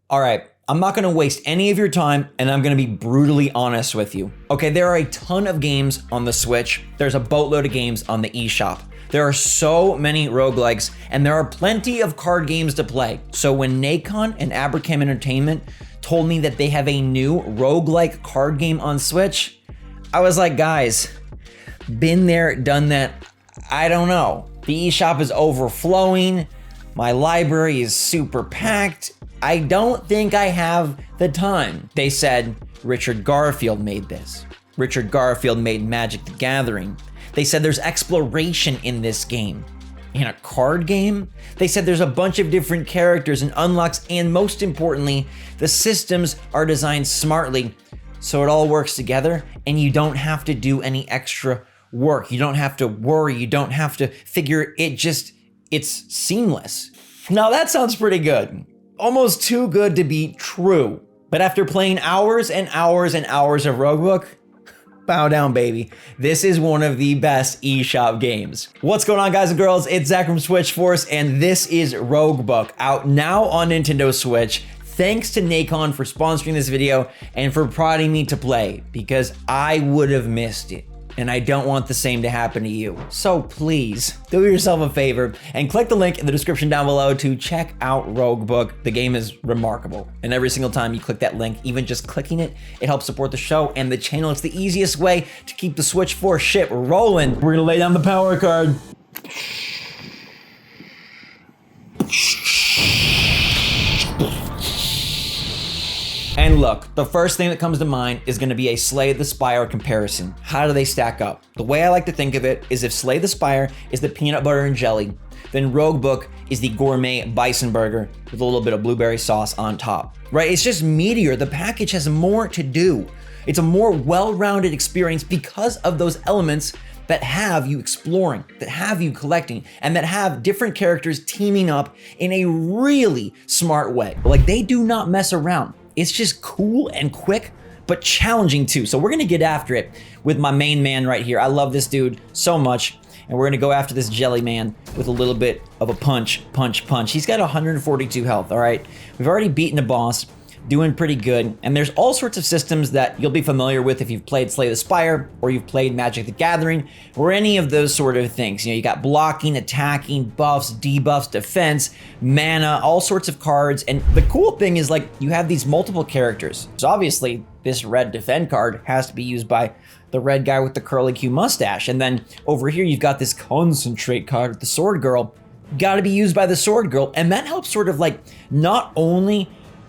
All right, I'm not gonna waste any of your time and I'm gonna be brutally honest with you. Okay, there are a ton of games on the Switch. There's a boatload of games on the eShop. There are so many roguelikes and there are plenty of card games to play. So when Nacon and Abracam Entertainment told me that they have a new roguelike card game on Switch, I was like, guys, been there, done that. I don't know. The eShop is overflowing. My library is super packed. I don't think I have the time. They said Richard Garfield made this. Richard Garfield made Magic the Gathering. They said there's exploration in this game. In a card game? They said there's a bunch of different characters and unlocks, and most importantly, the systems are designed smartly so it all works together and you don't have to do any extra work. You don't have to worry. You don't have to figure it. It's seamless. Now that sounds pretty good. Almost too good to be true. But after playing hours and hours and hours of Roguebook, bow down, baby. This is one of the best eShop games. What's going on, guys and girls? It's Zach from SwitchForce, and this is Roguebook, out now on Nintendo Switch. Thanks to Nacon for sponsoring this video and for prodding me to play, because I would have missed it. And I don't want the same to happen to you. So please, do yourself a favor and click the link in the description down below to check out Roguebook. The game is remarkable. And every single time you click that link, even just clicking it, it helps support the show and the channel. It's the easiest way to keep the SwitchForce ship rolling. We're gonna lay down the power card. And look, the first thing that comes to mind is gonna be a Slay the Spire comparison. How do they stack up? The way I like to think of it is if Slay the Spire is the peanut butter and jelly, then Roguebook is the gourmet bison burger with a little bit of blueberry sauce on top, right? It's just meatier. The package has more to do. It's a more well-rounded experience because of those elements that have you exploring, that have you collecting, and that have different characters teaming up in a really smart way. Like, they do not mess around. It's just cool and quick, but challenging too. So we're gonna get after it with my main man right here. I love this dude so much. And we're gonna go after this jelly man with a little bit of a punch. He's got 142 health, all right? We've already beaten a boss, doing pretty good. And there's all sorts of systems that you'll be familiar with if you've played Slay the Spire or you've played Magic the Gathering or any of those sort of things. You know, you got blocking, attacking, buffs, debuffs, defense, mana, all sorts of cards. And the cool thing is, like, you have these multiple characters. So obviously this red defend card has to be used by the red guy with the curly Q mustache. And then over here, you've got this concentrate card with the sword girl. Got to be used by the sword girl. And that helps sort of like not only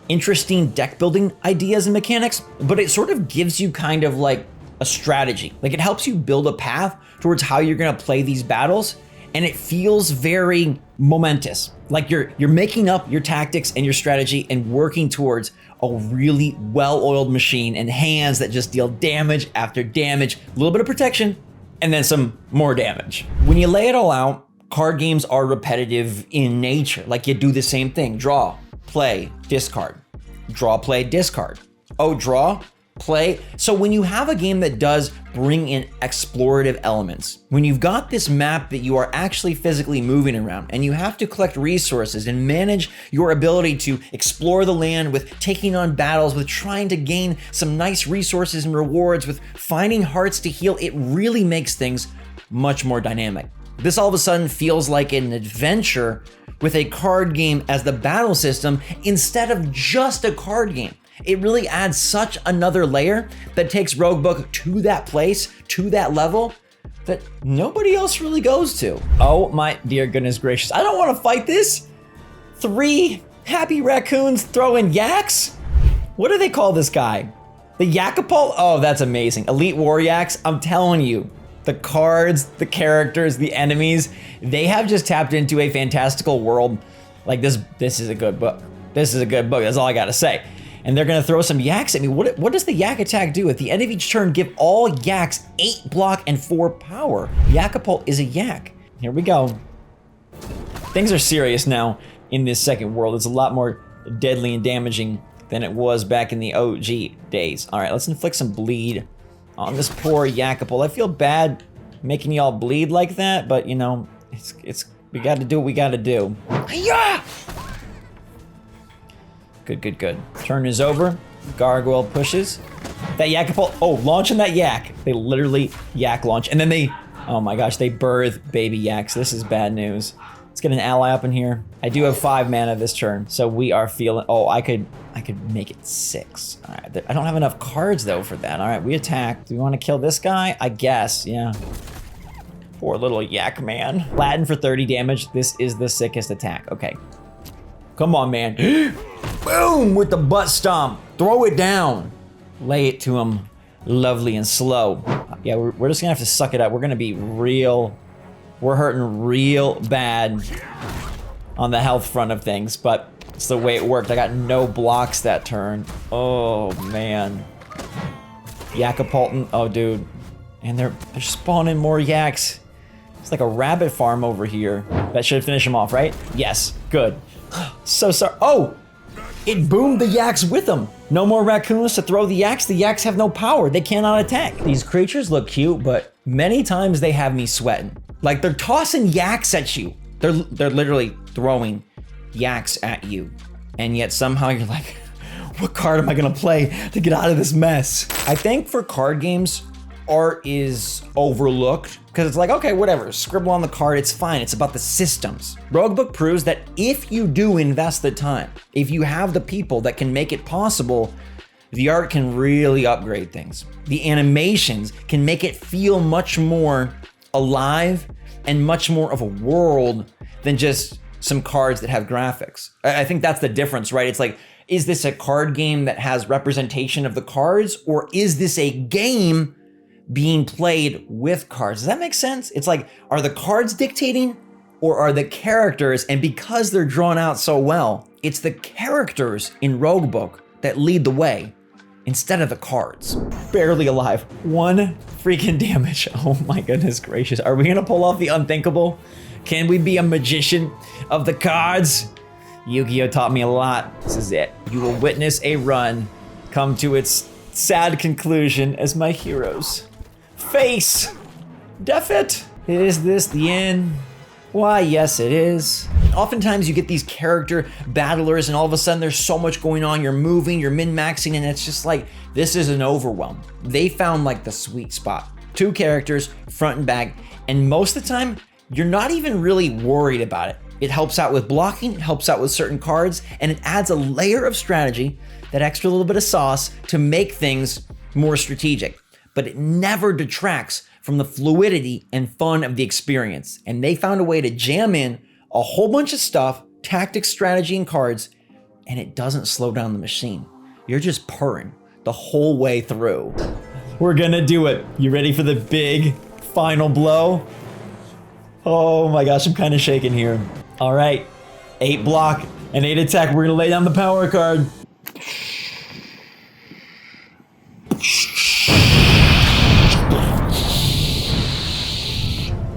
interesting deck building ideas and mechanics, but it sort of gives you kind of like a strategy. Like, it helps you build a path towards how you're gonna play these battles, and it feels very momentous. Like you're making up your tactics and your strategy and working towards a really well-oiled machine and hands that just deal damage after damage, a little bit of protection, and then some more damage. When you lay it all out, card games are repetitive in nature. Like, you do the same thing: draw, play, discard. Draw, play, discard. Oh, draw, play. So when you have a game that does bring in explorative elements, when you've got this map that you are actually physically moving around and you have to collect resources and manage your ability to explore the land with taking on battles, with trying to gain some nice resources and rewards, with finding hearts to heal, it really makes things much more dynamic. This all of a sudden feels like an adventure with a card game as the battle system instead of just a card game. It really adds such another layer that takes Roguebook to that place, to that level, that nobody else really goes to. Oh my dear goodness gracious. I don't want to fight this. 3 happy raccoons throwing yaks? What do they call this guy? The Yakapult? Oh, that's amazing. Elite War Yaks, I'm telling you. The cards, the characters, the enemies, they have just tapped into a fantastical world. Like, this is a good book. This is a good book, that's all I gotta say. And they're gonna throw some yaks at me. What does the yak attack do? At the end of each turn, give all yaks 8 block and 4 power. Yakapult is a yak. Here we go. Things are serious now in this second world. It's a lot more deadly and damaging than it was back in the OG days. All right, let's inflict some bleed on this poor Yakapult. I feel bad making y'all bleed like that, but you know, we gotta do what we gotta do. Yeah! Good, good, good. Turn is over. Gargoyle pushes. That Yakapult, oh, launching that yak. They literally yak launch. And then they, oh my gosh, they birth baby yaks. This is bad news. Let's get an ally up in here. I do have 5 mana this turn, so we are feeling, oh, I could make it 6. All right, I don't have enough cards though for that. All right, we attack. Do we want to kill this guy? I guess, yeah. Poor little yak man. Latin for 30 damage. This is the sickest attack. Okay. Come on, man. Boom, with the butt stomp. Throw it down. Lay it to him lovely and slow. Yeah, we're just gonna have to suck it up. We're gonna be real, we're hurting real bad on the health front of things, but it's the way it worked. I got no blocks that turn. Oh, man. Yakapultin, oh, dude. And they're spawning more yaks. It's like a rabbit farm over here. That should finish him off, right? Yes, good. So sorry. Oh, it boomed the yaks with them. No more raccoons to throw the yaks. The yaks have no power. They cannot attack. These creatures look cute, but many times they have me sweating. Like they're tossing yaks at you. They're literally throwing yaks at you. And yet somehow you're like, what card am I gonna play to get out of this mess? I think for card games, art is overlooked because it's like, okay, whatever, scribble on the card, it's fine. It's about the systems. Roguebook proves that if you do invest the time, if you have the people that can make it possible, the art can really upgrade things. The animations can make it feel much more alive and much more of a world than just some cards that have graphics. I think that's the difference, right? It's like, is this a card game that has representation of the cards, or is this a game being played with cards? Does that make sense? It's like, are the cards dictating or are the characters? And because they're drawn out so well, it's the characters in Roguebook that lead the way instead of the cards. Barely alive. 1 freaking damage. Oh my goodness gracious. Are we gonna pull off the unthinkable? Can we be a magician of the cards? Yu-Gi-Oh taught me a lot. This is it. You will witness a run come to its sad conclusion as my heroes face death it. Is this the end? Why, yes it is. Oftentimes you get these character battlers and all of a sudden there's so much going on, you're moving, you're min-maxing, and it's just like, this is an overwhelm. They found like the sweet spot. 2 characters, front and back, and most of the time, you're not even really worried about it. It helps out with blocking, it helps out with certain cards, and it adds a layer of strategy, that extra little bit of sauce to make things more strategic. But it never detracts from the fluidity and fun of the experience. And they found a way to jam in a whole bunch of stuff, tactics, strategy, and cards, and it doesn't slow down the machine. You're just purring the whole way through. We're gonna do it. You ready for the big final blow? Oh my gosh, I'm kind of shaking here. All right, 8 block and 8 attack. We're gonna lay down the power card.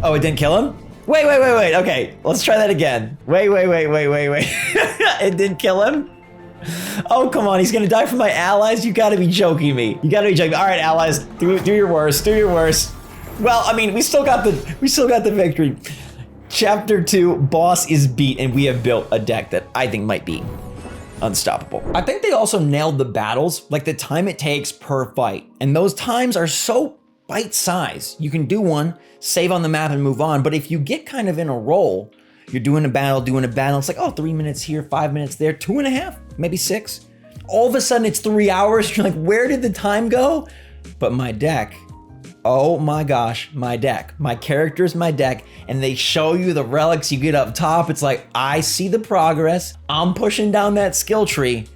Oh, it didn't kill him? Wait. Okay, let's try that again. Wait. It didn't kill him? Oh, come on, he's gonna die from my allies? You gotta be joking me. You gotta be joking. All right, allies, do your worst, do your worst. Well, I mean, we still got the victory. Chapter 2, boss is beat, and we have built a deck that I think might be unstoppable. I think they also nailed the battles, like the time it takes per fight. And those times are so bite-sized. You can do one, save on the map and move on. But if you get kind of in a roll, you're doing a battle, it's like, oh, 3 minutes here, 5 minutes there, 2.5, maybe 6. All of a sudden it's 3 hours. You're like, where did the time go? But my deck, oh my gosh, my deck. My character's my deck, and they show you the relics you get up top. It's like, I see the progress. I'm pushing down that skill tree,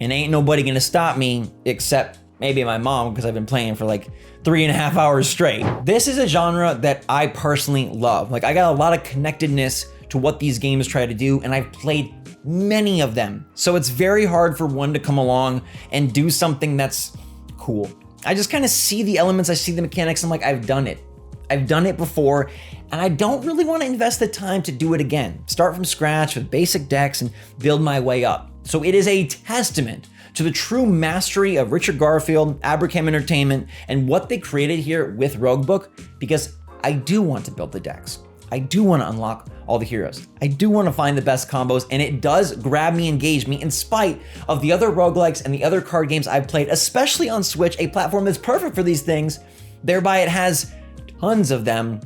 and ain't nobody gonna stop me except maybe my mom, because I've been playing for like 3.5 hours straight. This is a genre that I personally love. Like, I got a lot of connectedness to what these games try to do, and I've played many of them. So it's very hard for one to come along and do something that's cool. I just kind of see the elements, I see the mechanics, I'm like, I've done it. I've done it before, and I don't really want to invest the time to do it again. Start from scratch with basic decks and build my way up. So it is a testament to the true mastery of Richard Garfield, Abraham Entertainment, and what they created here with Roguebook, because I do want to build the decks. I do want to unlock all the heroes. I do want to find the best combos, and it does grab me, engage me, in spite of the other roguelikes and the other card games I've played, especially on Switch, a platform that's perfect for these things. Thereby, it has tons of them.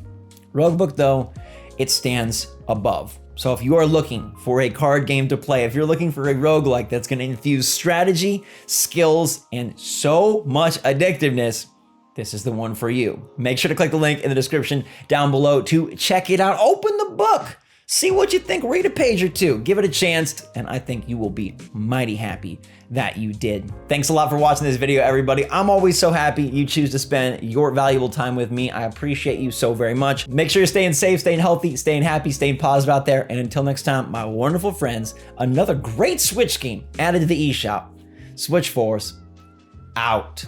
Roguebook, though, it stands above. So if you are looking for a card game to play, if you're looking for a roguelike that's going to infuse strategy, skills, and so much addictiveness, this is the one for you. Make sure to click the link in the description down below to check it out. Open the book. See what you think. Read a page or two. Give it a chance, and I think you will be mighty happy that you did. Thanks a lot for watching this video, everybody. I'm always so happy you choose to spend your valuable time with me. I appreciate you so very much. Make sure you're staying safe, staying healthy, staying happy, staying positive out there. And until next time, my wonderful friends, another great Switch game added to the eShop. SwitchForce out.